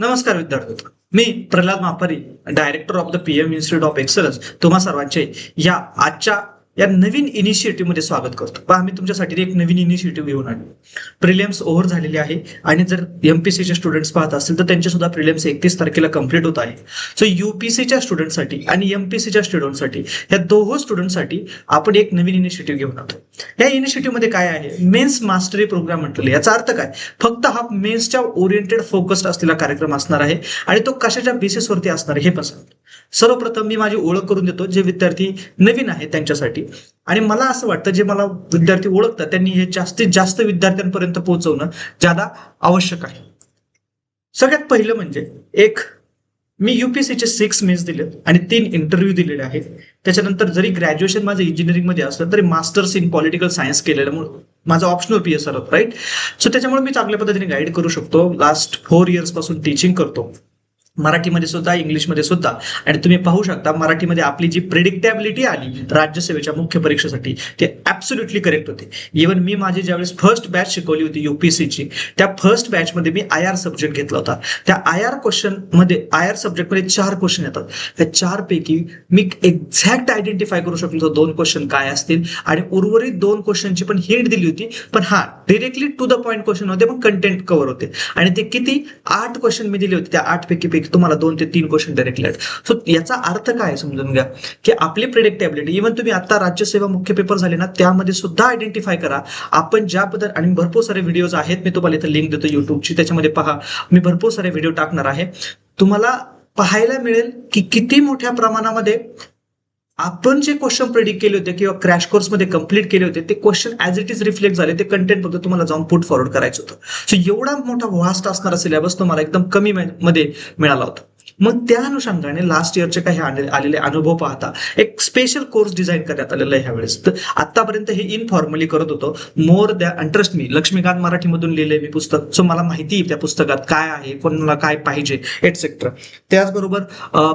नमस्कार विद्यार्थी. मी Pralhad Mapari, director of the PM institute of excellence, तुम्हा सर्वांचे या आजच्या या नवीन इनिशिएटिव्ह मध्ये स्वागत करतो. पहा, आम्ही तुमच्यासाठी एक नवीन इनिशिएटिव्ह घेऊन आलो. प्रिलिम्स ओव्हर झालेली आहे आणि जर एमपीसीचे स्टुडंट्स पाहत असतील तर त्यांच्या सुद्धा प्रिलिम्स 31 तारखेला कंप्लीट होत आहे. सो यूपीसीच्या स्टुडंटसाठी आणि एमपीसीच्या स्टुडंटसाठी या दोघं स्टुडंटसाठी आपण एक नवीन इनिशिएटिव्ह घेऊन आलो. या इनिशिएटिव्ह मध्ये काय आहे? मेन्स मास्टरी प्रोग्राम म्हटलेले. याचा अर्थ काय? फक्त हा मेन्सच्या ओरिएंटेड फोकस्ड असलेला कार्यक्रम असणार आहे आणि तो कशाच्या बेसिसवरती असणार आहे हे पण सांगतो. सर्वप्रथम मी माझी ओळख करून देतो जे विद्यार्थी नवीन आहेत त्यांच्यासाठी. आणि मला असं वाटतं जे मला विद्यार्थी ओळखतात त्यांनी हे जास्तीत जास्त विद्यार्थ्यांपर्यंत पोहोचवणं ज्यादा आवश्यक आहे. सगळ्यात पहिलं म्हणजे मी युपीसीचे 6 मेन्स दिले आणि 3 इंटरव्ह्यू दिलेले आहेत. त्याच्यानंतर जरी ग्रॅज्युएशन माझं इंजिनिअरिंग मध्ये असलं तरी मास्टर्स इन पॉलिटिकल सायन्स केलेलं माझा ऑप्शनल पीएसआर होतं, राईट. सो त्याच्यामुळे मी चांगल्या पद्धतीने गाईड करू शकतो. लास्ट 4 इयर्स पासून टीचिंग करतो, मराठीमध्ये सुद्धा इंग्लिशमध्ये सुद्धा. आणि तुम्ही पाहू शकता मराठीमध्ये आपली जी प्रेडिक्टेबिलिटी आली राज्यसेवेच्या मुख्य परीक्षेसाठी ते ऍब्सोल्युटली करेक्ट होते. इव्हन मी माझी ज्यावेळेस फर्स्ट बॅच शिकवली होती युपीसीची त्या फर्स्ट बॅच मध्ये मी आयआर सब्जेक्ट घेतला होता. त्या आयआर सब्जेक्टमध्ये 4 क्वेश्चन येतात. त्या 4 पैकी मी एक्झॅक्ट आयडेंटिफाय करू शकलो 2 क्वेश्चन काय असतील आणि उर्वरित 2 क्वेश्चनची पण हिंट दिली होती. पण हा directly to the point question होते, पण कंटेंट कव्हर होते. आणि ते किती 8 क्वेश्चन मी दिले होते. त्या 8 पैकी तुम्हाला 2 ते 3 क्वेश्चन डायरेक्टली आहेत. सो याचा अर्थ काय समजून घ्या की आपली प्रेडिक्टेबिलिटी, इव्हन तुम्ही आता राज्यसेवा मुख्य पेपर झाले ना त्यामध्ये सुद्धा आयडेंटिफाय करा आपण ज्या पद्धत. आणि भरपूर सारे व्हिडिओज आहेत, मी तुम्हाला इथे लिंक देतो युट्यूबची, त्याच्यामध्ये पहा. मी भरपूर सारे व्हिडिओ टाकणार आहे. तुम्हाला पाहायला मिळेल की किती मोठ्या प्रमाणामध्ये आपण जे क्वेश्चन प्रेडिक्ट केले होते किंवा क्रॅश कोर्स मध्ये कंप्लीट केले होते ते question as it is reflect झाले. ते कंटेंट फक्त तुम्हाला जाऊन पुट फॉरवर्ड करायचं होतं. सो एवढा मोठा व्हास्ट असणारा सिलेबस तुम्हाला एकदम कमी मध्ये मिळाला होता. मग त्या अनुषंगाने लास्ट इयरचे काही आलेले अनुभव पाहता एक स्पेशल कोर्स डिझाईन करण्यात आलेला आहे ह्यावेळेस. तर आतापर्यंत हे इनफॉर्मली करत होतो. More than trust me, Laxmikant मराठीमधून लिहिलंय मी पुस्तक. सो मला माहिती आहे त्या पुस्तकात काय आहे, कोणाला काय पाहिजे एटसेट्रा. त्याचबरोबर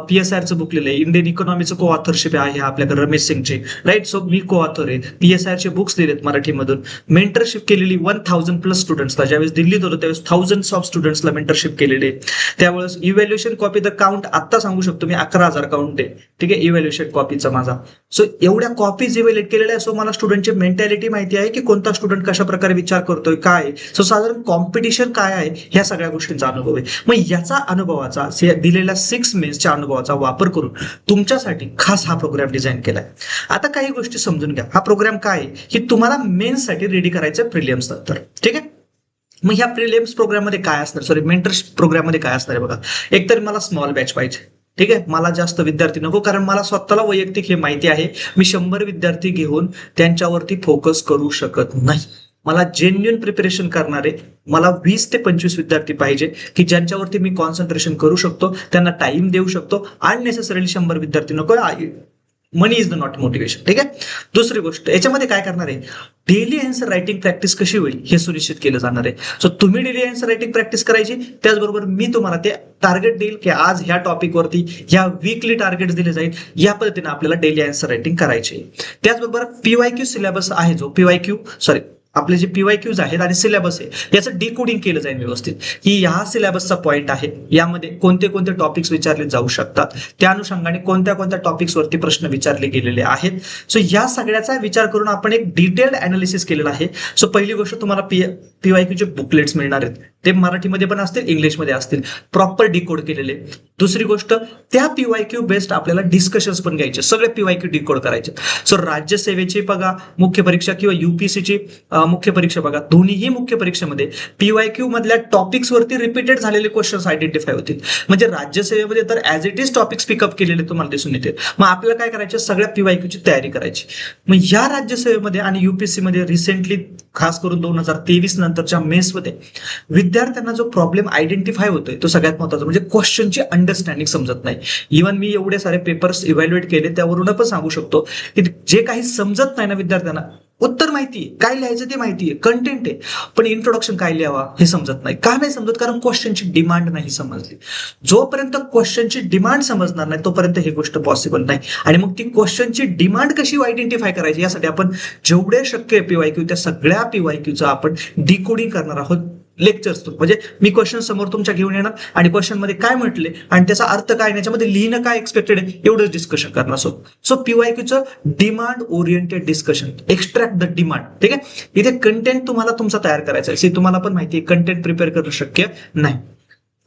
पीएसआरचं बुक लिहिलंय. इंडियन इकॉनॉमीचं को ऑथरशिप आहे आपल्याकडे रमेश सिंगचे, राईट. सो मी को ऑथर आहे. पीएसआरचे बुक्स लिहिलेत मराठीमधून. मेंटरशिप केलेली 1000+ स्टुडंट्सला. ज्यावेळेस दिल्लीत होतो त्यावेळेस थाउजंड्स ऑफ स्टुडंट्सला मेंटरशिप केलेली. त्यावेळेस इव्हॅल्युएशन कॉपी काउंट आता सांगू शकतो मी 11,000 काउंट आहे, ठीक आहे, इव्हॅल्युएशन कॉपीचा माझा. सो एवढ्या कॉपीज इव्हॅल्युएट केलेल्या आहे. सो मला स्टुडंटची मेंटॅलिटी माहिती आहे की कोणता स्टुडंट कशा प्रकारे विचार करतोय, काय. सो साधारण कॉम्पिटिशन काय आहे ह्या सगळ्या गोष्टींचा अनुभव आहे. मग याचा अनुभवाचा दिलेल्या 6 मेन्सच्या अनुभवाचा वापर करून तुमच्यासाठी खास हा प्रोग्राम डिझाईन केलाय. आता काही गोष्टी समजून घ्या. हा प्रोग्राम काय आहे की तुम्हाला मेन्ससाठी रेडी करायचं प्रिलिम्स नंतर, ठीक आहे. मग ह्या प्रिलिम्स प्रोग्राम मध्ये काय असणार, मेंटरशिप प्रोग्राम मध्ये काय असणार आहे बघा. एकतर मला स्मॉल बॅच पाहिजे, ठीक आहे. मला जास्त विद्यार्थी नको, कारण मला स्वतःला वैयक्तिक हे माहिती आहे मी 100 विद्यार्थी घेऊन त्यांच्यावरती फोकस करू शकत नाही. मला जेन्युइन प्रिपरेशन करणारे मला 20 ते 25 विद्यार्थी पाहिजे की ज्यांच्यावरती मी कॉन्सन्ट्रेशन करू शकतो, त्यांना टाइम देऊ शकतो. अननेसेसरीली 100 विद्यार्थी नको. मनी इज द नॉट मोटिवेशन, ठीक आहे. दुसरी गोष्ट याच्यामध्ये काय करणार आहे, डेली आन्सर रायटिंग प्रॅक्टिस कशी होईल हे सुनिश्चित केलं जाणार आहे. सो तुम्ही डेली आन्सर रायटिंग प्रॅक्टिस करायची. त्याचबरोबर मी तुम्हाला ते टार्गेट देईल की आज ह्या टॉपिकवरती ह्या वीकली टार्गेट दिले जाईल. या पद्धतीने आपल्याला डेली आन्सर रायटिंग करायची. त्याचबरोबर पीवायक्यू सिलेबस आहे जो आपले जे पीवायक्यूज आहेत आणि सिलेबस आहे याचं डिकोडिंग केलं जाईल व्यवस्थित की ह्या सिलेबसचा पॉइंट आहे, यामध्ये कोणते कोणते टॉपिक्स विचारले जाऊ शकतात, त्या अनुषंगाने कोणत्या कोणत्या टॉपिक्सवरती प्रश्न विचारले गेलेले आहेत. सो या सगळ्याचा विचार करून आपण एक डिटेल्ड अनालिसिस केलेला आहे. सो पहिली गोष्ट तुम्हाला पीवायक्यूचे बुकलेट्स मिळणार आहेत. ते मराठीमध्ये पण असतील, इंग्लिशमध्ये असतील, प्रॉपर डिकोड केलेले. दुसरी गोष्ट त्या पीवायक्यू बेस्ड आपल्याला डिस्कशन्स पण घ्यायचे, सगळे पीवायक्यू डिकोड करायचे. सो राज्यसेवेची बघा मुख्य परीक्षा किंवा युपीसीची मुख्य परीक्षा बघा, दोन्हीही मुख्य परीक्षेमध्ये पीवायक्यू मधल्या टॉपिक्स वरती रिपीटेड झालेले क्वेश्चन्स आयडेंटिफाय होतील. म्हणजे राज्यसेवेमध्ये तर as it is topics pickup केलेले तुम्हाला दिसून येतील. मग आपल्याला काय करायचं, सगळ्या पीवायक्यूची तयारी करायची. मग या राज्यसेवेमध्ये आणि युपीसी मध्ये रिसेंटली खास करून 2023 नंतरच्या मेन्समध्ये विद्यार्थ्यांना जो प्रॉब्लेम आयडेंटिफाय होतोय तो सगळ्यात महत्त्वाचा म्हणजे क्वेश्चनची अंडरस्टँडिंग समजत नाही. इव्हन मी एवढे सारे पेपर्स इव्हॅल्युएट केले त्यावरून पण सांगू शकतो की जे काही समजत नाही ना विद्यार्थ्यांना, उत्तर माहितीये, काय लिहायचं ते माहितीये, कंटेंट आहे, पण इंट्रोडक्शन काय लिहावा हे समजत नाही. का नाही समजत? कारण क्वेश्चनची डिमांड नाही समजली. जोपर्यंत क्वेश्चनची डिमांड समजणार नाही तोपर्यंत ही गोष्ट पॉसिबल नाही. आणि मग ती क्वेश्चनची डिमांड कशी आयडेंटिफाय करायची यासाठी आपण जेवढे शक्य पीवायक्यू त्या सगळ्या पीवायक्यूचं आपण डिकोडिंग करणार आहोत लेक्चर्स म्हणजे मी क्वेश्चन समोर तुमच्या घेऊन येणार आणि क्वेश्चन मध्ये काय म्हटले आणि त्याचा अर्थ काय याच्यामध्ये लिहिणं काय एक्सपेक्टेड आहे एवढंच डिस्कशन करणार. सो पीवायक्यूचं demand oriented discussion, extract the demand. ठीक आहे, इथे कंटेंट तुम्हाला तुमचा तयार करायचा आहे. तुम्हाला पण माहिती आहे कंटेंट प्रिपेअर करणं शक्य नाही.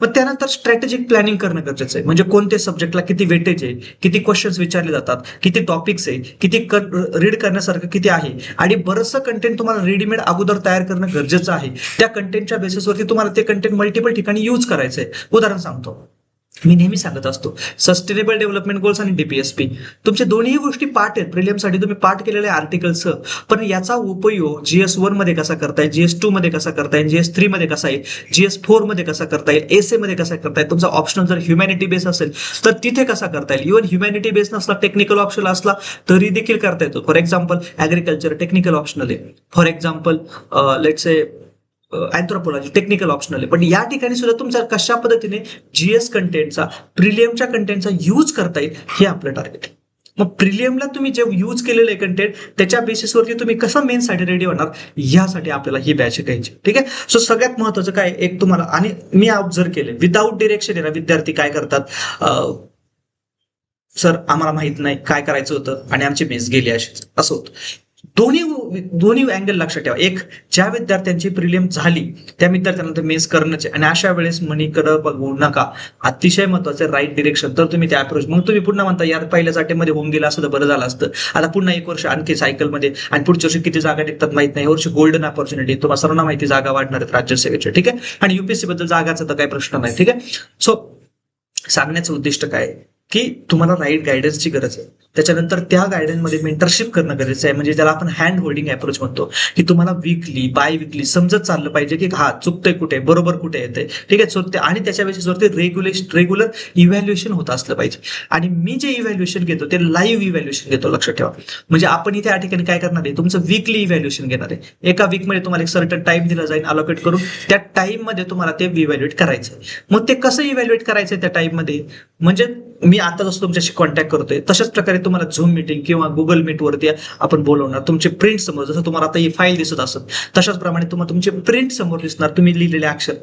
पण त्यानंतर स्ट्रॅटेजिक प्लॅनिंग करणं गरजेचं आहे. म्हणजे कोणत्या सब्जेक्टला किती वेटेज आहे, किती क्वेश्चन्स विचारले जातात, किती टॉपिक्स आहे, किती रीड करण्यासारखं किती आहे आणि बरंचसं कंटेंट तुम्हाला रेडीमेड अगोदर तयार करणं गरजेचं आहे. त्या कंटेंटच्या बेसिसवरती तुम्हाला ते कंटेंट मल्टिपल ठिकाणी यूज करायचंय. उदाहरण सांगतो, मी नेहमी सांगत असतो सस्टेनेबल डेव्हलपमेंट गोल्स आणि डीपीएसपी तुमचे दोन्ही गोष्टी पाठ आहेत. प्रिलियमसाठी तुम्ही पाठ केलेले आर्टिकल्सचं, पण याचा उपयोग GS1 मध्ये कसा करताय, GS2 मध्ये कसा करताय, GS3 मध्ये कसा येईल, GS4 मध्ये कसा करता येईल, एसए मध्ये कसा करता येईल, तुमचा ऑप्शनल जर ह्युमॅनिटी बेस असेल तर तिथे कसा करता येईल. इव्हन ह्युमॅनिटी बेस नसला, टेक्निकल ऑप्शनल असला तरी देखील करता येतो. For example agriculture technical optional आहे. For example let's say anthropology technical optional आहे. पण या ठिकाणी सुद्धा तुमचा कशा पद्धतीने जीएस कंटेंटचा, प्रिलियमच्या कंटेंटचा यूज करता येईल हे आपलं टार्गेट. मग प्रिलियमला तुम्ही जे यूज केलेलं आहे कंटेंट त्याच्या बेसिसवरती तुम्ही कसं मेन साठी रेडी होणार यासाठी आपल्याला ही बॅच घ्यायची. ठीक आहे, सो सगळ्यात महत्वाचं काय एक तुम्हाला, आणि मी ऑब्झर्व केले विदाऊट डिरेक्शन आहे ना विद्यार्थी काय करतात, सर आम्हाला माहित नाही काय करायचं होतं आणि आमची मेस गेली अशीच, असं होतं. दोन्ही अँगल लक्षात ठेवा. एक, ज्या विद्यार्थ्यांची प्रिलियम झाली त्या विद्यार्थ्यांना मेस करणंच आहे आणि अशा वेळेस मनीकडे बघू नका. अतिशय महत्वाचं राईट डिरेक्शन, तर तुम्ही त्या अप्रोच. मग तुम्ही पुन्हा म्हणता यार पहिल्या जाटेमध्ये होऊन गेला असं तर बरं झालं असतं, आता पुन्हा एक वर्ष आणखी सायकलमध्ये आणि पुढच्या वर्षी किती जागा निघतात माहित नाही. वर्षी गोल्डन ऑपॉर्च्युनिटी, तुम्हाला सर्वांना माहिती जागा वाढणार आहेत राज्यसेवेच्या. ठीक आहे, आणि युपीएससी बद्दल जागाचा तर काही प्रश्न नाही. ठीक आहे, सो सांगण्याचं उद्दिष्ट काय की तुम्हाला राईट गायडन्सची गरज आहे. त्याच्यानंतर त्या गायडन्समध्ये मेंटरशिप करणं गरजेचं आहे. म्हणजे ज्याला आपण हँड होल्डिंग अप्रोच म्हणतो, की तुम्हाला वीकली बाय वीकली समजत चाललं पाहिजे की हा चुकतंय कुठे, बरोबर कुठे येते. ठीक आहे, सो आणि त्याच्या बेसिसवरती रेग्युलर इव्हॅल्युएशन होत असलं पाहिजे. आणि मी जे इव्हॅल्युएशन घेतो ते लाईव्ह इव्हॅल्युएशन घेतो, लक्षात ठेवा. म्हणजे आपण इथे या ठिकाणी काय करणार आहे, तुमचं वीकली इव्हॅल्युएशन घेणार आहे. एका वीकमध्ये तुम्हाला एक सर्टन टाइम दिला जाईल अलोकेट करून, त्या टाइम मध्ये तुम्हाला ते इव्हॅल्युएट करायचं. मग ते कसं इव्हॅल्युएट करायचं त्या टाइम मध्ये, म्हणजे मी आता जसं तुमच्याशी कॉन्टॅक्ट करतोय तशाच प्रकारे तुम्हाला झूम मीटिंग किंवा गुगल मीट वरती आपण बोलवणार. तुमचे प्रिंट समोर, जसं तुम्हाला आता ही फाईल दिसत असत तशाच प्रमाणे तुम्हाला तुमचे प्रिंट समोर दिसणार, तुम्ही लिहिलेले अक्षर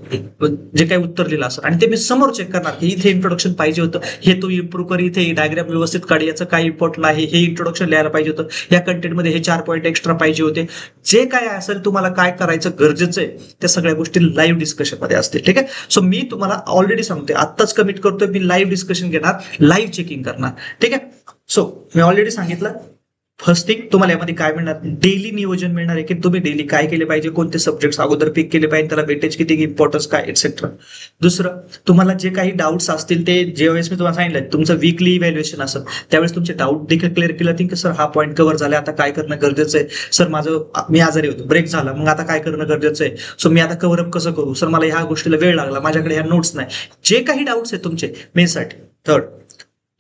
जे काही उत्तर लिहिलं असं, आणि ते मी समोर चेक करणार की इथे इंट्रोडक्शन पाहिजे होतं, हे तू इम्प्रूव्ह कर, इथे डायग्राम व्यवस्थित काढ, याचं काय इम्पॉर्टंट आहे, हे इंट्रोडक्शन लिहायला पाहिजे होतं, या कंटेंटमध्ये हे 4 पॉईंट एक्स्ट्रा पाहिजे होते. जे काय असेल तुम्हाला काय करायचं गरजेचं आहे त्या सगळ्या गोष्टी लाईव्ह डिस्कशन मध्ये असतील. ठीक आहे, सो मी तुम्हाला ऑलरेडी सांगतोय, आत्ताच कमिट करतोय, मी लाईव्ह डिस्कशन घेणार, लाईव्ह चेकिंग करणार. ठीक आहे, सो मी ऑलरेडी सांगितलं फर्स्ट थिंग तुम्हाला यामध्ये काय मिळणार, डेली नियोजन मिळणार आहे की तुम्ही डेली काय केले पाहिजे, कोणते सब्जेक्ट अगोदर पिक केले पाहिजे, त्याला वेटेज किती, इम्पॉर्टन्स काय, एक्सेट्रा. दुसरं, तुम्हाला जे काही डाऊट्स असतील ते ज्यावेळेस मी तुम्हाला सांगितलं तुमचं वीकली इव्हॅल्युएशन असेल त्यावेळेस तुमचे डाऊट देखील क्लिअर केलं की सर हा पॉईंट कव्हर झाला, आता काय करणं गरजेचं आहे, सर मी आजारी होतो, ब्रेक झाला, मग आता काय करणं गरजेचं आहे, सो मी आता कव्हर अप कसं करू, सर मला ह्या गोष्टीला वेळ लागला, माझ्याकडे ह्या नोट्स नाही, जे काही डाऊट्स आहेत तुमचे मेनसाठी. थर्ड,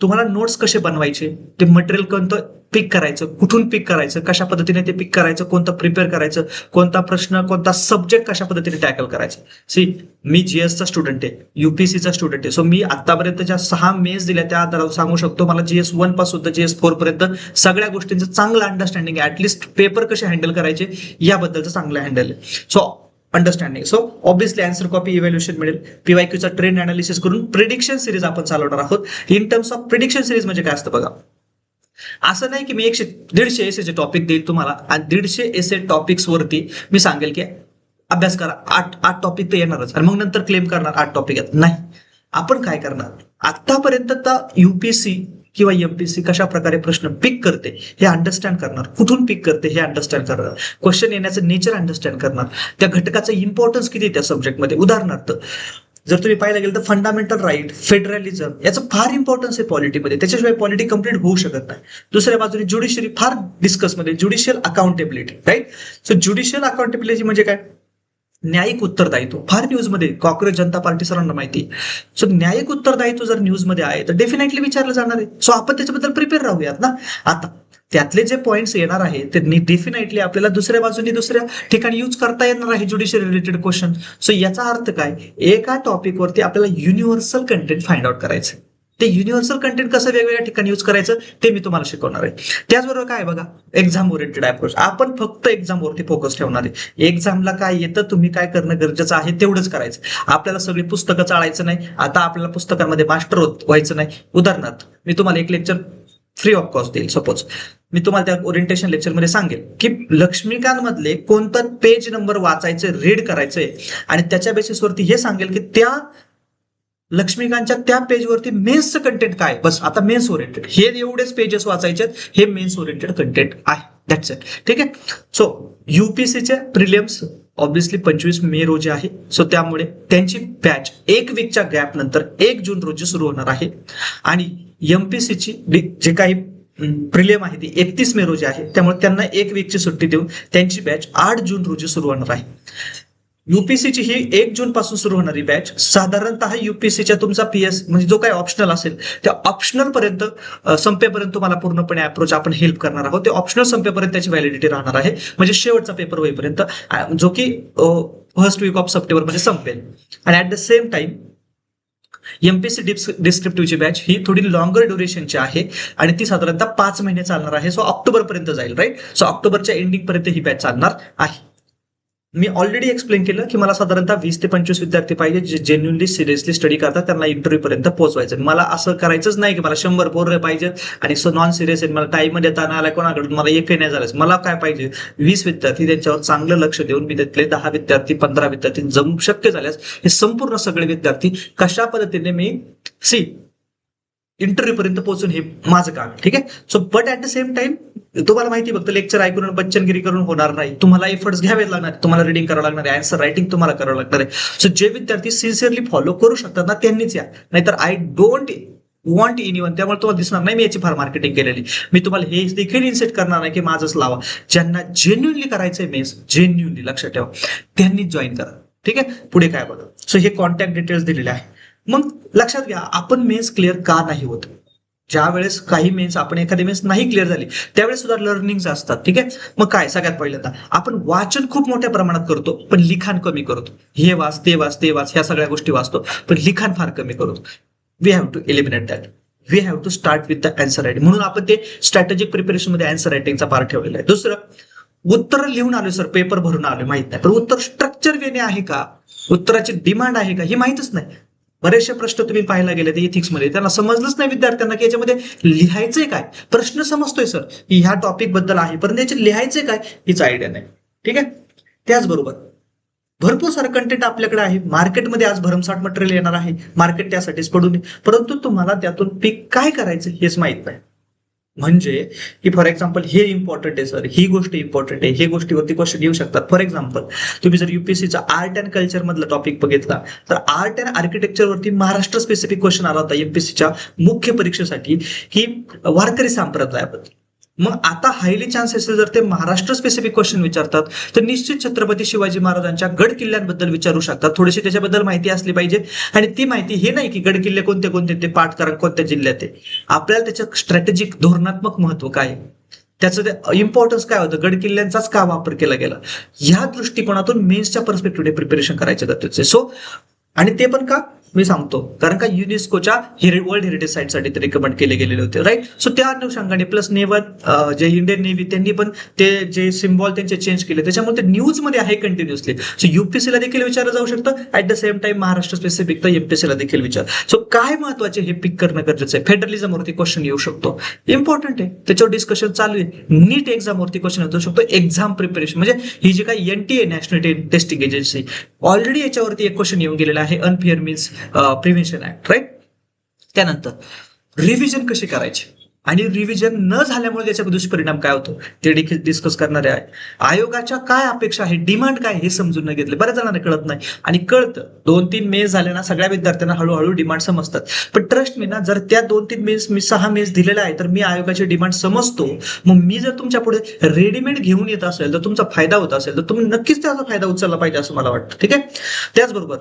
तुम्हाला नोट्स कसे बनवायचे, ते मटेरियल कोणतं पिक करायचं, कुठून पिक करायचं, कशा पद्धतीने ते पिक करायचं, कोणतं प्रिपेअर करायचं, कोणता प्रश्न, कोणता सब्जेक्ट कशा पद्धतीने टॅकल करायचं. मी जीएसचा स्टुडंट आहे, युपीएससीचा स्टुडंट आहे, सो मी आतापर्यंत ज्या 6 मेन्स दिल्या त्या आधारावर सांगू शकतो मला GS1 पासून तर GS4 पर्यंत सगळ्या गोष्टींचं चांगलं अंडरस्टँडिंग आहे. ऍटलिस्ट पेपर कसे हँडल करायचे याबद्दलचं चांगलं हँडल आहे. So understanding, so obviously answer copy evaluation मिळेल. पीवायक्यूचा ट्रेंड अनालिसिस करून प्रिडिक्शन सिरीज आपण चालवणार आहोत. In terms of prediction series म्हणजे काय असतं बघा, असं नाही की मी 100-150 एसेचे टॉपिक देईल तुम्हाला आणि 150 एसे टॉपिक्स वरती मी सांगेल की अभ्यास करा, 8 टॉपिक तर येणारच आणि मग नंतर क्लेम करणार 8 टॉपिक आहेत. नाही, आपण काय करणार, आतापर्यंत युपीएससी किंवा एमपीएससी कशा प्रकारे प्रश्न पिक करते हे अंडरस्टँड करणार, कुठून पिक करते हे अंडरस्टँड करणार, क्वेश्चन येण्याचं नेचर अंडरस्टँड करणार, त्या घटकाचं इम्पॉर्टन्स किती त्या सब्जेक्टमध्ये. उदाहरणार्थ जर तुम्ही पाहायला गेलं तर फंडामेंटल राईट, फेडरलिझम याचं फार इम्पॉर्टन्स आहे पॉलिटीमध्ये, त्याच्याशिवाय पॉलिटी कम्प्लीट होऊ शकत नाही. दुसऱ्या बाजूने ज्युडिशरी फार डिस्कसमध्ये, judicial accountability, right. So judicial accountability म्हणजे काय, न्यायिक उत्तरदायित्व फार न्यूजमध्ये, कॉक्रोच जनता पार्टी सरांना माहिती. सो न्यायिक उत्तरदायित्व जर न्यूजमध्ये आहे तर डेफिनेटली विचारलं जाणार आहे. सो आपण त्याच्याबद्दल प्रिपेअर राहूयात ना. आता त्यातले जे पॉइंट्स येणार आहे ते डेफिनेटली आपल्याला दुसऱ्या बाजूने दुसऱ्या ठिकाणी यूज करता येणार आहे ज्युडिशियल रिलेटेड क्वेश्चन. सो याचा अर्थ काय, एका टॉपिकवरती आपल्याला युनिव्हर्सल कंटेंट फाइंड आउट करायचं. ते युनिव्हर्सल कंटेंट कसं वेगवेगळ्या ठिकाणी यूज करायचं ते मी तुम्हाला शिकवणार आहे. त्याचबरोबर काय बघा, एक्झाम ओरिएंटेड अप्रोच. आपण फक्त एक्झामवरती फोकस ठेवणार आहे. एक्झामला काय येतं, तुम्ही काय करणं गरजेचं आहे तेवढंच करायचं. आपल्याला सगळी पुस्तकं चाळायचं नाही. आता आपल्याला पुस्तकांमध्ये मास्टर व्हायचं नाही. उदाहरणार्थ मी तुम्हाला एक लेक्चर फ्री ऑफ कॉस्ट देईल. सपोज मी तुम्हाला त्या ओरिएंटेशन लेक्चरमध्ये सांगेल की लक्ष्मीकांत मधले कोणतं पेज नंबर वाचायचं, रीड करायचंय, आणि त्याच्या बेसिसवरती हे सांगेल की त्या लक्ष्मीकांतच्या त्या पेजवरती मेन्सचं कंटेंट काय. बस आता मेन्स ओरिएंटेड हे एवढेच पेजेस वाचायचे, हे मेन्स ओरिएंटेड कंटेंट आहे. That's it. ठीक आहे. सो युपीएससीचे प्रिलिम्स ऑब्विसली 25 मे रोजी आहे. सो त्यामुळे त्यांची बॅच 1 वीकच्या गॅप नंतर 1 जून रोजी सुरू होणार आहे. आणि एमपीसीची जे काही प्रिलियम आहे ती 31 मे रोजी आहे. त्यामुळे त्यांना 1 वीकची सुट्टी देऊन त्यांची बॅच 8 जून रोजी सुरू होणार आहे. युपीएससीची ही 1 जून पासून सुरू होणारी बॅच साधारणतः युपीएससीच्या तुमचा पीएस म्हणजे जो काही ऑप्शनल असेल त्या ऑप्शनल पर्यंत संपेपर्यंत तुम्हाला पूर्णपणे अप्रोच आपण हेल्प करणार आहोत. ते ऑप्शनल संपेपर्यंत त्याची व्हॅलिडिटी राहणार आहे, म्हणजे शेवटचा पेपर होईपर्यंत, जो की फर्स्ट वीक ऑफ सप्टेंबर मध्ये संपेल. आणि at the same time MPC डिस्क्रिप्टिव्हची बॅच ही थोडी लॉंगर ड्युरेशनची आहे आणि ती साधारणतः 5 महिने चालणार आहे. सो ऑक्टोबर पर्यंत जाईल. राईट. सो ऑक्टोबरच्या एंडिंग पर्यंत ही बॅच चालणार आहे. मी ऑलरेडी एक्सप्लेन केलं की मला साधारणतः 20 ते 25 विद्यार्थी पाहिजे जे जेन्युनली सिरियसली स्टडी करतात, त्यांना इंटरव्ह्यू पर्यंत पोहोचवायचं. मला असं करायचंच नाही की मला 100 पोरं पाहिजेत आणि नॉन सिरियस आहे, मला टाइम मध्ये येता नाही आला कोणाकडून, मला एकही नाही झालं. मला काय पाहिजे 20 विद्यार्थी, त्यांच्यावर चांगलं लक्ष देऊन मी त्यातले 10 विद्यार्थी 15 विद्यार्थी जमू शक्य झाल्यास हे संपूर्ण सगळे विद्यार्थी कशा पद्धतीने मी इंटरव्ह्यू पर्यंत पोहोचून हे माझं काम. ठीक आहे. So but at the same time तुम्हाला माहिती फक्त लेक्चर ऐकून बच्चनगिरी करून होणार नाही. तुम्हाला एफर्ट्स घ्यावे लागणार, तुम्हाला रिडिंग करावं लागणार आहे, आन्सर रायटिंग तुम्हाला करावं लागणार आहे. सो जे विद्यार्थी सिन्सिअरली फॉलो करू शकतात ना त्यांनीच या, नाहीतर आय डोंट वॉन्ट एनीवन. त्यामुळे तुम्हाला दिसणार नाही मी याची फार मार्केटिंग केलेली. मी तुम्हाला हे देखील इन्सेट करणार नाही की माझंच लावा. ज्यांना जेन्युनली करायचंय मेन्स, जेन्युनली लक्षात ठेवा, त्यांनीच जॉईन करा. ठीक आहे. पुढे काय बघा. सो हे कॉन्टॅक्ट डिटेल्स दिलेले आहे. मग लक्षात घ्या, आपण मेन्स क्लिअर का नाही होत. ज्या वेळेस काही मेन्स आपण एखादी मेन्स नाही क्लिअर झाली त्यावेळेस सुद्धा लर्निंग असतात. ठीक आहे. मग काय, सगळ्यात पहिल्यांदा आपण वाचन खूप मोठ्या प्रमाणात करतो पण लिखाण कमी करतो. हे वाच, ते वाच, ते वाच, ह्या सगळ्या गोष्टी वाचतो पण लिखाण फार कमी करतो. We have to eliminate that. We have to start with the answer writing. म्हणून आपण ते स्ट्रॅटेजिक प्रिपरेशन मध्ये आन्सर रायटिंगचा पार्ट ठेवलेला आहे. दुसरं, उत्तर लिहून आलो सर, पेपर भरून आलो, माहित नाही, पण उत्तर स्ट्रक्चर वेने आहे का, उत्तराची डिमांड आहे का हे माहितच नाही. बरेचसे प्रश्न तुम्ही पाहायला गेले ते इथिक्स मध्ये त्यांना समजलंच नाही विद्यार्थ्यांना की याच्यामध्ये लिहायचंय काय. प्रश्न समजतोय सर की ह्या टॉपिक बद्दल आहे, परंतु याचे लिहायचंय काय हीच आयडिया नाही. ठीक आहे. त्याचबरोबर भरपूर सारं कंटेंट आपल्याकडे आहे. मार्केटमध्ये आज भरमसाठ मटेरियल येणार आहे, मार्केट त्यासाठीच पडून, परंतु तुम्हाला त्यातून पीक काय करायचं हेच माहित नाही. म्हणजे की फॉर एक्झाम्पल हे इम्पॉर्टंट आहे सर, ही गोष्ट इम्पॉर्टंट आहे, हे गोष्टीवरती क्वेश्चन येऊ शकतात. फॉर एक्झाम्पल तुम्ही जर युपीएससीचा आर्ट अँड कल्चर मधला टॉपिक बघितला तर आर्ट अँड आर्किटेक्चर वरती महाराष्ट्र स्पेसिफिक क्वेश्चन आला होता एमपीएससीच्या मुख्य परीक्षेसाठी की वारकरी संप्रदायाबद्दल. मग आता हायली चान्स असेल जर ते महाराष्ट्र स्पेसिफिक क्वेश्चन विचारतात तर निश्चित छत्रपती शिवाजी महाराजांच्या गड किल्ल्यांबद्दल विचारू शकतात. थोडीशी त्याच्याबद्दल माहिती असली पाहिजे. आणि ती माहिती हे नाही की गड किल्ले कोणते कोणते ते पाठ करा कोणत्या जिल्ह्यात आहे. आपल्याला त्याचं स्ट्रॅटेजिक धोरणात्मक महत्व काय, त्याचं इम्पॉर्टन्स काय होतं, गड किल्ल्यांचाच का वापर केला गेला, ह्या दृष्टिकोनातून मेन्सच्या पर्स्पेक्टिव्हने प्रिपरेशन करायचं गरजेचं आहे. सो आणि ते पण का मी सांगतो कारण का युनेस्कोच्या वर्ल्ड हेरिटेज साईटसाठी ते रिकमेंड केले गेलेले होते. राईट. सो त्या अनुषंगाने प्लस नेव्हल जे इंडियन नेव्ही त्यांनी पण ते जे सिम्बॉल त्यांचे चेंज केले त्याच्यामुळे ते न्यूज मध्ये आहे कंटिन्युअसली. सो युपीएससीला देखील विचारलं जाऊ शकतं. At the same time Maharashtra specific तर एमपीएससीला देखील विचार. सो काय महत्वाचे हे पिक करणं गरजेचं आहे. फेडरलिझम वरती क्वेश्चन येऊ शकतो, इम्पॉर्टंट आहे, त्याच्यावर डिस्कशन चालू आहे. नीट एक्झाम वरती क्वेश्चन येऊ शकतो. एक्झाम प्रिपरेशन म्हणजे ही जी काही NTA national testing agency already याच्यावरती एक क्वेश्चन येऊन गेलेला आहे, unfair means prevention act. Right. त्यानंतर रिव्हिजन कशी करायची आणि रिव्हिजन न झाल्यामुळे त्याचा दुष्परिणाम काय होतो ते देखील डिस्कस करणारे आहे. आयोगाच्या काय अपेक्षा आहे, डिमांड काय हे समजून न घेतले बऱ्याच जणांना कळत नाही. आणि कळतं 2-3 मेस झाले ना सगळ्या विद्यार्थ्यांना हळूहळू डिमांड समजतात. पण ट्रस्ट मी ना जर त्या 2-3 मेस मी 6 मेस दिलेला आहे तर मी आयोगाची डिमांड समजतो. मग मी जर तुमच्या पुढे रेडीमेड घेऊन येत असेल तर तुमचा फायदा होत असेल तर तुम्ही नक्कीच त्याचा फायदा उचलला पाहिजे असं मला वाटतं. ठीक आहे. त्याचबरोबर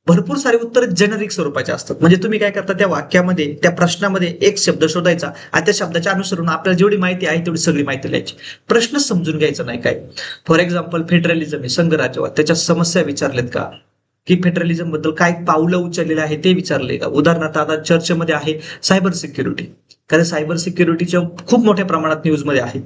भरपूर सारे उत्तर जेनरिक स्वरूपाचे असतात. म्हणजे तुम्ही काय करता त्या वाक्यामध्ये त्या प्रश्नामध्ये एक शब्द शोधायचा आणि त्या शब्दाच्या अनुसरून आपल्याला जेवढी माहिती आहे तेवढी सगळी माहिती लिहायची. प्रश्न समजून घ्यायचा नाही काय. फॉर एक्झाम्पल फेडरलिझम आहे, संघराज्यवाद, त्याच्या समस्या विचारलेत का, की फेडरलिझम बद्दल काय पावलं उचललेलं आहे ते विचारले का. उदाहरणार्थ आता चर्चेमध्ये आहे सायबर सिक्युरिटी, कारण सायबर सिक्युरिटीच्या खूप मोठ्या प्रमाणात न्यूजमध्ये आहे.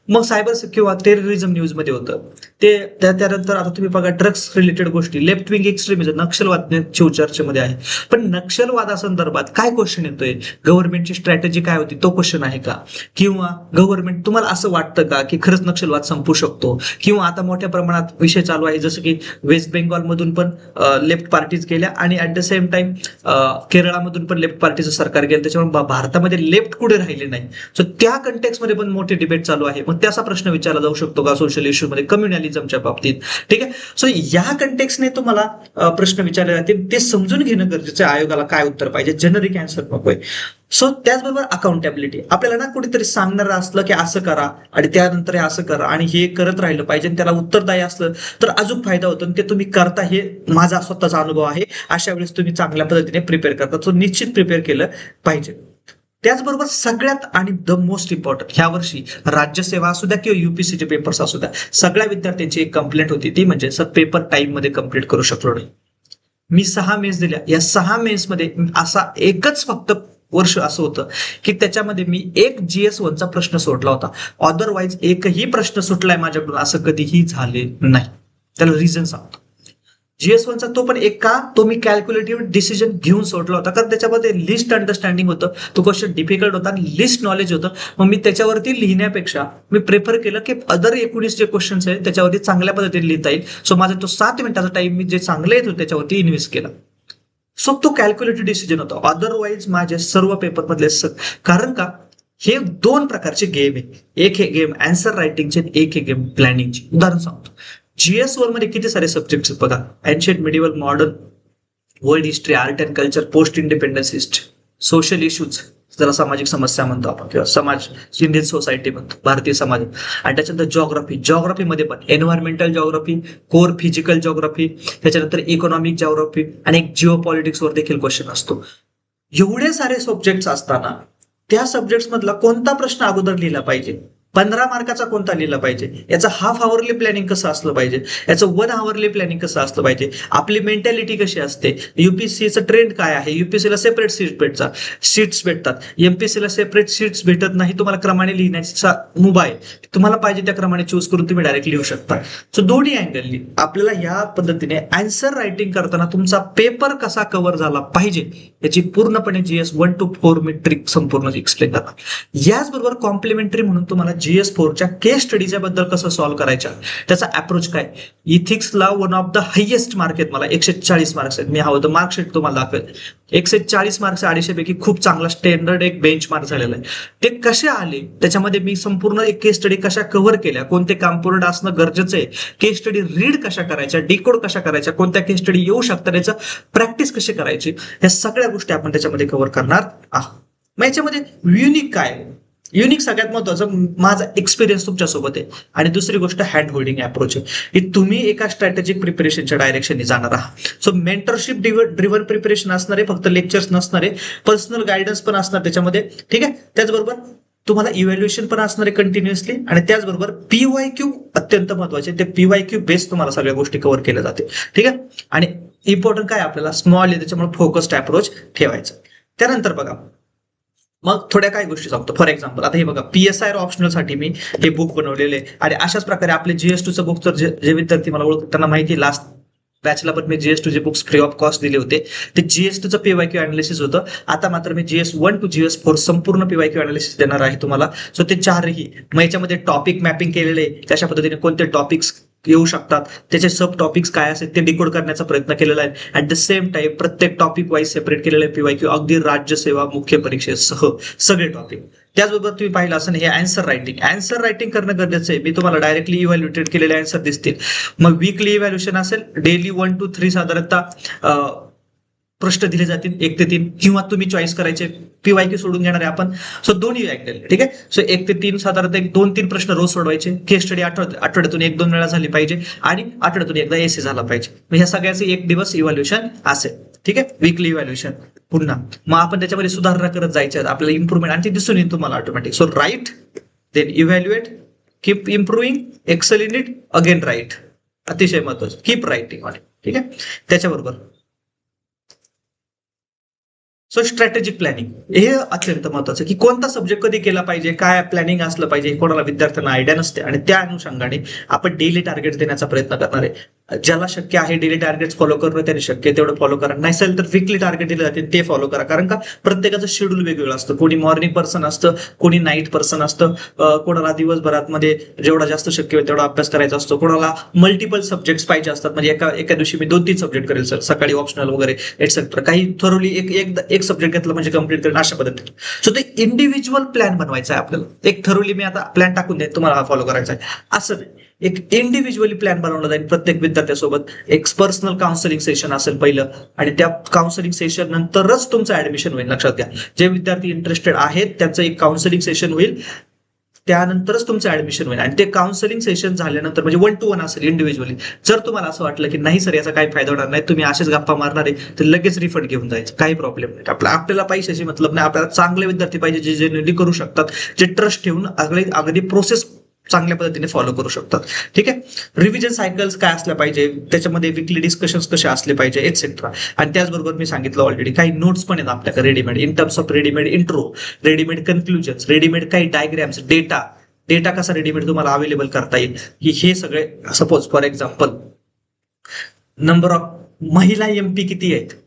मग सायबर किंवा टेररिझम न्यूजमध्ये होतं ते. त्यानंतर आता तुम्ही बघा ड्रग्स रिलेटेड गोष्टी, लेफ्ट विंग एक्स्ट्रीमिझम, नक्षलवाद चर्चेमध्ये आहे. पण नक्षलवादासंदर्भात काय क्वेश्चन येतोय, गव्हर्नमेंटची स्ट्रॅटेजी काय होती तो क्वेश्चन आहे का, किंवा गव्हर्नमेंट तुम्हाला असं वाटतं का की खरंच नक्षलवाद संपू शकतो, किंवा आता मोठ्या प्रमाणात विषय चालू आहे जसं की वेस्ट बेंगॉल मधून पण लेफ्ट पार्टीज गेल्या आणि ऍट द सेम टाइम केरळामधून पण लेफ्ट पार्टीचं सरकार गेलं, त्याच्यामुळे भारतामध्ये लेफ्ट कुठे राहिले नाही. सो त्या कंटेक्स्ट मध्ये पण मोठे डिबेट चालू आहे. मग त्याचा प्रश्न विचारला जाऊ शकतो का सोशल इश्यू मध्ये, कम्युनलिझमच्या बाबतीत. ठीक आहे. सो या कंटेक्स्टने तुम्हाला प्रश्न विचारले जातील, ते समजून घेणं गरजेचं आहे. आयोगाला काय उत्तर पाहिजे, जेनरिक अँसर नकोय. सो त्याचबरोबर अकाउंटेबिलिटी, आपल्याला ना कुठेतरी सांगणार असलं की असं करा आणि त्यानंतर हे असं करा आणि हे करत राहिलं पाहिजे, त्याला उत्तरदायी असलं तर अजून फायदा होतो. ते तुम्ही करता, हे माझा स्वतःचा अनुभव आहे. अशा वेळेस तुम्ही चांगल्या पद्धतीने प्रिपेअर करता, तो निश्चित प्रिपेअर केलं पाहिजे. त्याचबरोबर सगळ्यात आणि द मोस्ट इम्पॉर्टंट, ह्या वर्षी राज्यसेवा असू द्या किंवा युपीसीचे पेपर्स असू द्या, सगळ्या विद्यार्थ्यांची एक कंप्लेंट होती, ती म्हणजे सर पेपर टाइम मध्ये कम्प्लीट करू शकलो नाही. मी 6 मेन्स दिल्या, या 6 मेन्स मध्ये असा एकच फक्त वर्ष असं होतं की त्याच्यामध्ये मी एक GS1चा प्रश्न सोडला होता. अदरवाईज एकही प्रश्न सुटलाय माझ्याकडून असं कधीही झाले नाही. त्याला रिझन सांगतो. GS1चा तो पण एक का, तो मी कॅल्क्युलेटिव्ह डिसिजन घेऊन सोडला होता, कारण त्याच्यामध्ये लिस्ट अंडरस्टँडिंग होतं, तो क्वेश्चन डिफिकल्ट होता आणि लिस्ट नॉलेज होतं. मग मी त्याच्यावरती लिहिण्यापेक्षा मी प्रेफर केलं की अदर 19 जे क्वेश्चन्स आहेत त्याच्यावरती चांगल्या पद्धतीने लिहिता येईल. सो माझा तो 7 मिनिटाचा टाइम मी जे चांगले येतो त्याच्यावरती इन्व्हेस्ट केला. सो तो कॅल्क्युलेटिव्ह डिसिजन होता. अदरवाईज माझे सर्व पेपर मधले कारण का, हे 2 प्रकारचे गेम आहे. एक हे गेम अँसर रायटिंगचे, एक हे गेम प्लॅनिंगचे. उदाहरण सांगतो, GS1 मध्ये किती सारे सब्जेक्ट बघा, ancient, medieval, modern, world history, art and culture, post independence history, social issues, जरा सामाजिक समस्या म्हणतो आपण किंवा समाज, इंडियन सोसायटी म्हणतो, भारतीय समाज. आणि त्याच्यानंतर जॉग्राफीमध्ये पण environmental geography, core physical geography, त्याच्यानंतर इकॉनॉमिक जॉग्राफी आणि एक जिओ पॉलिटिक्सवर देखील क्वेश्चन असतो. एवढे सारे सब्जेक्ट्स असताना त्या सब्जेक्ट्स मधला कोणता प्रश्न अगोदर लिहिला पाहिजे, 15 मार्काचा कोणता लिहिला पाहिजे, याचं हाफ आवरली प्लॅनिंग कसं असलं पाहिजे, याचं 1 आवरली प्लॅनिंग कसं असलं पाहिजे, आपली मेंटॅलिटी कशी असते, युपीसीचं ट्रेंड काय आहे, युपीसीला सेपरेट सीट्स भेटतात, एमपीसीला सेपरेट सीट्स भेटत नाही, तुम्हाला क्रमाने लिहिण्याचा मुभा आहे, तुम्हाला पाहिजे त्या क्रमाने चूज करून तुम्ही डायरेक्ट लिहू शकता. सो दोन्ही अँगलनी आपल्याला या पद्धतीने आन्सर रायटिंग करताना तुमचा पेपर कसा कव्हर झाला पाहिजे याची पूर्णपणे GS1 to 4 मी ट्रिक संपूर्ण एक्सप्लेन करणार. याचबरोबर कॉम्प्लिमेंटरी म्हणून तुम्हाला GS4च्या केस स्टडीच्या बद्दल कसं सॉल्व्ह करायच्या, त्याचा अप्रोच काय. इथिक्सला 1 ऑफ द हायेस्ट मार्क आहेत मला, 140 मार्क्स आहेत. मी हवं तर मार्कशीट तुम्हाला दाखवेल. 140 मार्क्स 250 पैकी खूप चांगला स्टँडर्ड एक बेंच मार्क झालेला आहे. ते कसे आले, त्याच्यामध्ये मी संपूर्ण एक केस स्टडी कशा कव्हर केल्या, कोणते कॉम्पोनंट असणं गरजेचं आहे, केस स्टडी रीड कशा करायच्या, डिकोड कशा करायच्या, कोणत्या केस स्टडी येऊ शकतात, याचं प्रॅक्टिस कशी करायची, या सगळ्या गोष्टी आपण त्याच्यामध्ये कव्हर करणार आहोत. मग याच्यामध्ये युनिक काय, युनिक सगळ्यात महत्वाचं माझा एक्सपिरियन्स तुमच्यासोबत आहे. आणि दुसरी गोष्ट हँड होल्डिंग अप्रोच आहे, की तुम्ही एका स्ट्रॅटेजिक प्रिपरेशनच्या डायरेक्शनने जाणार आहात. सो मेंटरशिप ड्रिव्हन प्रिपरेशन असणार आहे, फक्त लेक्चर्स नसणार आहे, पर्सनल गायडन्स पण असणार त्याच्यामध्ये. ठीक आहे. त्याचबरोबर तुम्हाला इव्हॅल्युएशन पण असणार आहे कंटिन्युअसली, आणि त्याचबरोबर PYQ अत्यंत महत्वाचे, ते PYQ बेस तुम्हाला सगळ्या गोष्टी कव्हर केल्या जाते. ठीक आहे. आणि इम्पॉर्टंट काय, आपल्याला स्मॉल आहे त्याच्यामुळे फोकस्ड अप्रोच ठेवायचा. त्यानंतर बघा, मग थोड्या काही गोष्टी सांगतो. फॉर एक्झाम्पल, आता हे बघा, PSIR ऑप्शनल साठी मी हे बुक बनवलेले आहे. आणि अशाच प्रकारे आपले GS2चं बुक, तर जे विद्यार्थी मला ओळखतात त्यांना माहिती, लास्ट बॅचला पण मी GS2चे बुक्स फ्री ऑफ कॉस्ट दिले होते. ते GS2चं PYQ अनालिसिस होतं. आता मात्र मी GS1 to GS4 संपूर्ण PYQ अनालिसिस देणार आहे तुम्हाला. सो ते 4ही, मग याच्यामध्ये टॉपिक मॅपिंग केलेले, कशा पद्धतीने कोणते टॉपिक्स येऊ शकतात, त्याचे सब टॉपिक्स काय असेल ते डिकोड करण्याचा प्रयत्न केलेला आहे. ऍट द सेम टाइम प्रत्येक टॉपिक वाईज सेपरेट केलेलं आहे PYQ, अगदी राज्यसेवा मुख्य परीक्षेसह सगळे टॉपिक. त्याचबरोबर तुम्ही पाहिलं असं हे आन्सर रायटिंग करणं गरजेचं आहे. मी तुम्हाला डायरेक्टली इव्हॅल्युएटेड केलेले आन्सर दिसतील. मग वीकली इव्हॅल्युएशन असेल, डेली 1 to 3 साधारणतः प्रश्न दिले जातील, 1 ते 3, किंवा तुम्ही चॉईस करायचे, PYQ सोडून घेणार आहे आपण. सो दोन्ही अँगल. ठीक आहे. सो 1 ते 3 साधारणतः 2-3 प्रश्न रोज सोडवायचे. केस स्टडी आठवड्यातून 1-2 वेळा झाली पाहिजे, आणि आठवड्यातून एकदा एसे झाला पाहिजे. मग ह्या सगळ्याचे 1 दिवस इव्हॅल्युएशन असेल. ठीक आहे. वीकली इव्हॅल्युएशन पुन्हा मग आपण त्याच्यामध्ये सुधारणा करत जायचे, आपल्याला इम्प्रुव्हमेंट, आणि ते दिसून येईल तुम्हाला automatic. So right, then evaluate, keep improving, excel in it, again right. अतिशय महत्वाचं, कीप रायटिंग ऑन इट. ठीक आहे. त्याच्याबरोबर सो स्ट्रॅटेजिक प्लॅनिंग हे अत्यंत महत्वाचं की कोणता सब्जेक्ट कधी केला पाहिजे, काय प्लॅनिंग असलं पाहिजे, कोणाला विद्यार्थ्यांना आयडिया नसते आणि त्या अनुषंगाने आपण डेली टार्गेट देण्याचा प्रयत्न करणार आहे. ज्याला शक्य आहे डेली टार्गेट फॉलो करणं त्याने शक्य आहे तेवढं फॉलो करा, नसेल तर वीकली टार्गेट दिले जाते ते फॉलो करा. कारण का प्रत्येकाचं शेड्यूल वेगवेगळं असतं. कोणी मॉर्निंग पर्सन असतं, कोणी नाईट पर्सन असतं, कोणाला दिवसभरात मध्ये जेवढा जास्त शक्य होईल तेवढा अभ्यास करायचा असतो, कोणाला मल्टिपल सब्जेक्ट पाहिजे असतात. म्हणजे एका दिवशी मी 2-3 सब्जेक्ट करेल सर, सकाळी ऑप्शनल वगैरे एक्सेट्रा. काही थोरली एक सब्जेक्ट घेतलं म्हणजे कम्प्लीट करेल अशा पद्धतीने. सो ते इंडिव्हिज्युअल प्लॅन बनवायचा आहे आपल्याला. एक थोरली मी आता प्लॅन टाकून देईन तुम्हाला हा फॉलो करायचा आहे असं नाही. एक इंडिव्हिज्युअली प्लॅन बनवला जाईल प्रत्येक विद्यार्थ्यासोबत. एक पर्सनल काउन्सिलिंग सेशन असेल पहिलं आणि त्या काउन्सिलिंग सेशन नंतरच तुमचं ऍडमिशन होईल. लक्षात घ्या, जे विद्यार्थी इंटरेस्टेड आहेत त्यांचं एक काउन्सिलिंग सेशन होईल, त्यानंतरच तुमचं ऍडमिशन होईल. आणि ते काउन्सिलिंग सेशन झाल्यानंतर म्हणजे 1-to-1 असेल इंडिव्हिज्युअली. जर तुम्हाला असं वाटलं की नाही सर याचा काही फायदा होणार नाही, तुम्ही असेच गप्पा मारणार आहे, तर लगेच रिफंड घेऊन जायचं, काही प्रॉब्लेम नाही. आपल्याला पैशाची मतलब नाही, आपल्याला चांगले विद्यार्थी पाहिजे जे जेन्युइनली करू शकतात, जे ट्रस्ट ठेवून अगदी प्रोसेस चांगल्या पद्धतीने फॉलो करू शकतात. ठीक आहे. रिव्हिजन सायकल्स काय असल्या पाहिजे, त्याच्यामध्ये विकली डिस्कशन्स कसे असले पाहिजे एक्सेट्रा. आणि त्याचबरोबर मी सांगितलं ऑलरेडी काही नोट्स पण आहेत आपल्याकडे readymade, in terms of readymade intro, readymade conclusions, readymade काही डायग्राम्स, डेटा कसा रेडीमेड तुम्हाला अवेलेबल करता येईल, की हे सगळे. Suppose for example number of महिला एमपी किती आहेत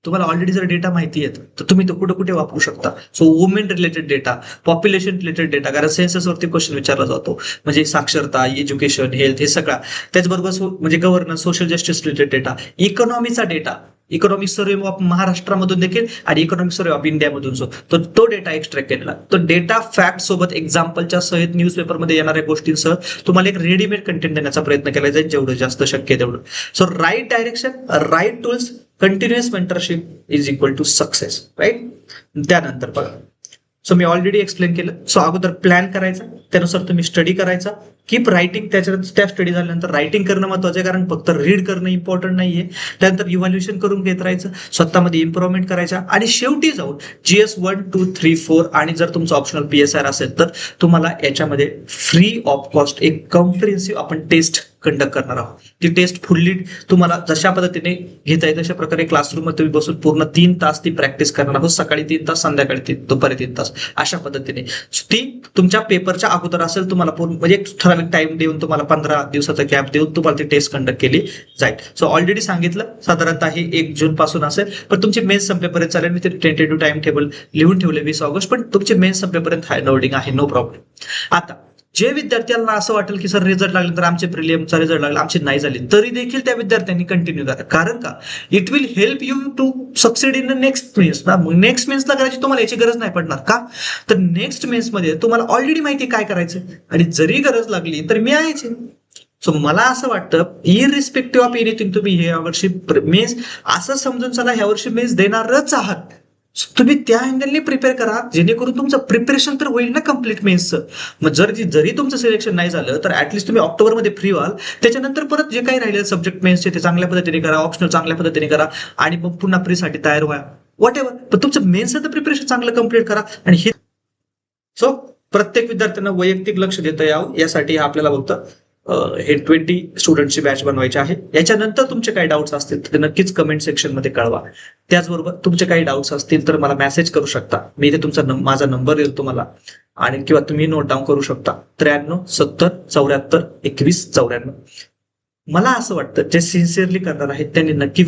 तुम्हाला ऑलरेडी जर डेटा माहिती आहे तर तुम्ही तो कुठे कुठे वापरू शकता. So women related data, population related data, कारण सेन्ससवरती क्वेश्चन विचारला जातो, म्हणजे साक्षरता, एज्युकेशन, हेल्थ हे सगळा. त्याचबरोबर म्हणजे governance, social justice related data, इकॉनॉमीचा डेटा, इकॉनॉमिक सर्वे ऑफ महाराष्ट्रामधून देखील आणि इकॉनॉमिक सर्वे ऑफ इंडियामधून तो डेटा एक्स्ट्रॅक्ट केलेला. तो डेटा फॅक्ट सोबत एक्झाम्पलच्या सहित न्यूजपेपरमध्ये येणाऱ्या गोष्टींसह तुम्हाला एक रेडीमेड कंटेंट देण्याचा प्रयत्न केला जाईल जेवढं जास्त शक्य तेवढं. So right direction, right tools, continuous mentorship is equal to success, right. त्यानंतर बघा, सो मी ऑलरेडी एक्सप्लेन केलं. सो अगोदर प्लॅन करायचा, त्यानुसार तुम्ही स्टडी करायचा, कीप रायटिंग. त्याच्यानंतर त्या स्टडी झाल्यानंतर रायटिंग करणं महत्वाचं आहे, कारण फक्त रीड करणं इम्पॉर्टंट नाहीये. त्यानंतर इव्हॅल्युएशन करून घेत राहायचं, स्वतःमध्ये इम्प्रुव्हमेंट करायच्या आणि शेवटी जाऊन GS 1, 2, 3, 4 आणि जर तुमचं ऑप्शनल PSR असेल तर तुम्हाला याच्यामध्ये फ्री ऑफ कॉस्ट एक कॉम्प्रिहेन्सिव्ह आपण टेस्ट कंडक्ट करणार आहोत. ती टेस्ट फुल्ली तुम्हाला जशा पद्धतीने घेता येईल तशा प्रकारे क्लासरूम मध्ये तुम्ही बसून पूर्ण 3 तास ती प्रॅक्टिस करणार आहोत. सकाळी 3 तास, संध्याकाळी 3, दुपारी 3 तास अशा पद्धतीने. ती तुमच्या पेपरच्या अगोदर असेल, तुम्हाला पूर्ण म्हणजे एक ठराविक टाइम देऊन तुम्हाला 15 दिवसाचा गॅप देऊन तुम्हाला ती टेस्ट कंडक्ट केली जाईल. सो ऑलरेडी सांगितलं साधारणतः हे 1 जून पासून असेल, पण तुमचे मेन्स संपेपर्यंत चालेल. मी ते टेंटेटिव्ह टाइम टेबल लिहून ठेवले 20 ऑगस्ट, पण तुमचे मेन्स संपेपर्यंत हाय लोडिंग आहे, नो प्रॉब्लेम. आता जे विद्यार्थ्यांना असं वाटेल की सर रिझल्ट लागले तर आमचे प्रिलियमचा रिझल्ट लागला, आमचे नाही झाले, तरी देखील त्या विद्यार्थ्यांनी कंटिन्यू करा. कारण का it will help you to succeed in the next mains. Next मेन्सला करायची तुम्हाला याची गरज नाही पडणार. का तर नेक्स्ट मेन्स मध्ये तुम्हाला ऑलरेडी माहिती काय करायचं आणि जरी गरज लागली तर मी आहे. सो मला असं वाटतं इरिस्पेक्टिव्ह ऑफ एनिथिंग तुम्ही ह्या वर्षी मेन्स असं समजून चला ह्या वर्षी मेन्स देणारच आहात. तुम्ही त्या अँगलने प्रिपेअर करा जेणेकरून तुमचं प्रिपरेशन तर होईल ना कम्प्लीट मेन्सचं. मग जरी तुमचं सिलेक्शन नाही झालं तर ऍटलीस्ट तुम्ही ऑक्टोबरमध्ये फ्री व्हाल. त्याच्यानंतर परत जे काही राहिले सब्जेक्ट मेन्सचे ते चांगल्या पद्धतीने करा, ऑप्शनल चांगल्या पद्धतीने करा आणि मग पुन्हा प्रीसाठी तयार व्हा, व्हॉट एव्हर. पण तुमचं मेन्सचं तर प्रिपरेशन चांगलं कम्प्लीट करा. आणि हे सो प्रत्येक विद्यार्थ्यांना वैयक्तिक लक्ष देता यावं यासाठी आपल्याला बघतं हे 20 स्टुडंटची बॅच बनवायची आहे. याच्यानंतर तुमचे काही डाऊट्स असतील तर नक्कीच कमेंट सेक्शन मध्ये कळवा. त्याचबरोबर तुमचे काही डाऊट्स असतील तर मला मेसेज करू शकता. मी इथे माझा नंबर येईल तुम्हाला आणि किंवा तुम्ही नोट डाऊन करू शकता 93 70 74 21 94. मला असं वाटतं जे सिन्सिअरली करणार आहेत त्यांनी नक्की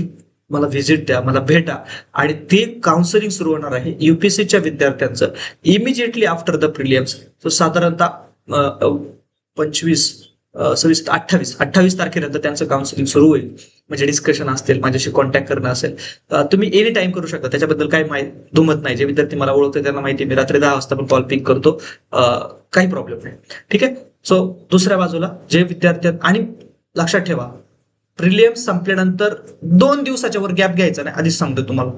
मला व्हिजिट द्या, मला भेटा. आणि ते काउन्सिलिंग सुरू होणार आहे UPSCच्या विद्यार्थ्यांचं इमिजिएटली आफ्टर द प्रिलियम्स. तो साधारणतः 28 तारखेनंतर त्यांचं काउन्सिलिंग सुरू होईल. म्हणजे डिस्कशन असतील, माझ्याशी कॉन्टॅक्ट करणं असेल, तुम्ही एनी टाइम करू शकता. त्याच्याबद्दल काही दुमत नाही. जे विद्यार्थी मला ओळखते त्यांना माहिती, मी रात्री 10 वाजता पण कॉल पिक करतो, काही प्रॉब्लेम नाही. ठीक आहे. सो दुसऱ्या बाजूला जे विद्यार्थी आणि लक्षात ठेवा प्रिलियम्स संपल्यानंतर 2 दिवसाच्या वर गॅप घ्यायचा नाही. आधीच सांगतो तुम्हाला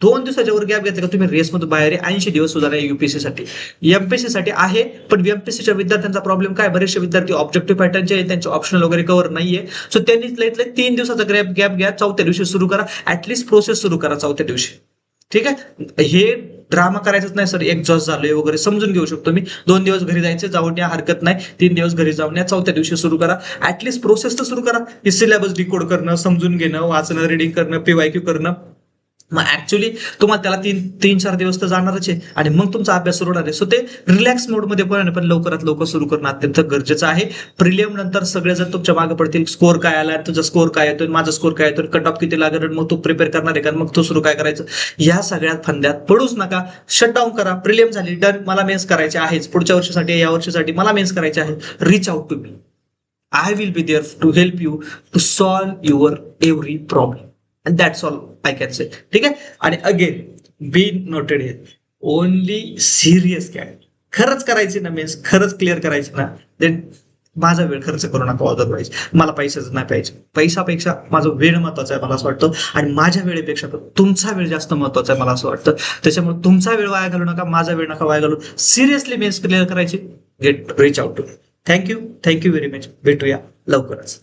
2 दिवसाच्या वर गॅप घ्यायचा का तुम्ही रेसमधून बाहेर 80 दिवस सुद्धा नाही. UPSC साठी MPSC साठी आहे, पण MPSCच्या विद्यार्थ्यांचा प्रॉब्लेम काय, बरेचसे विद्यार्थी ऑब्जेक्टिव्ह पॅटर्नचे आहेत, त्यांचे ऑप्शनल वगैरे कव्हर नाहीये. सो त्यांनी 3 दिवसाचा गॅप घ्या, 4थ्या दिवशी सुरू करा, ऍटलीस्ट प्रोसेस सुरू करा 4थ्या दिवशी. ठीक आहे. हे ड्रामा करायचंच नाही सर, एक्झॉस्ट झालोय वगैरे समजून घेऊ शकतो मी. 2 दिवस घरी जायचे, जाऊन या, हरकत नाही. 3 दिवस घरी जाऊन या, 4थ्या दिवशी सुरू करा. ऍटलीस्ट प्रोसेस तर सुरू करा. ही सिलेबस डिकोड करणं, समजून घेणं, वाचणं, रिडिंग करणं, PYQ करणं. मग ऍक्च्युली तुम्हाला त्याला 3-4 दिवस तर जाणारच आहे आणि मग तुमचा अभ्यास सुरू होणार आहे. सो ते रिलॅक्स मोडमध्ये पण लवकरात लवकर सुरू करणं अत्यंत गरजेचं आहे. प्रिलियम नंतर सगळे जर तुमच्या मागे पडतील, स्कोर काय आला, तुझा स्कोर काय येतोय, माझा स्कोर काय येतोय, कट ऑफ किती लागेल, मग तू प्रिपेअर करणार आहे का, मग तू सुरू काय करायचं, या सगळ्यात फंद्यात पडूच नका. शटडाऊन करा. प्रिलियम झाली, डन, मला मेन्स करायचे आहेच, पुढच्या वर्षासाठी, या वर्षासाठी मला मेन्स करायचे आहे. Reach out to me. I will be there to help you to solve your every problem. And that's all I can say. ठीक आहे. आणि अगेन बी नोटेड हे ओनली सिरियस कॅट. खरंच करायची ना मेन्स, खरंच क्लिअर करायची ना, देन माझा वेळ खर्च करू नका. अदरवाईज मला पैशाच नाही पाहिजे. पैशापेक्षा माझा वेळ महत्वाचा आहे मला असं वाटतं, आणि माझ्या वेळेपेक्षा तुमचा वेळ जास्त महत्वाचा आहे मला असं वाटतं. त्याच्यामुळे तुमचा वेळ वाया घालू नका, माझा वेळ नका वाया घालू. सिरियसली मेन्स क्लिअर करायची. Reach out to. Thank you very much. भेटूया लवकरच.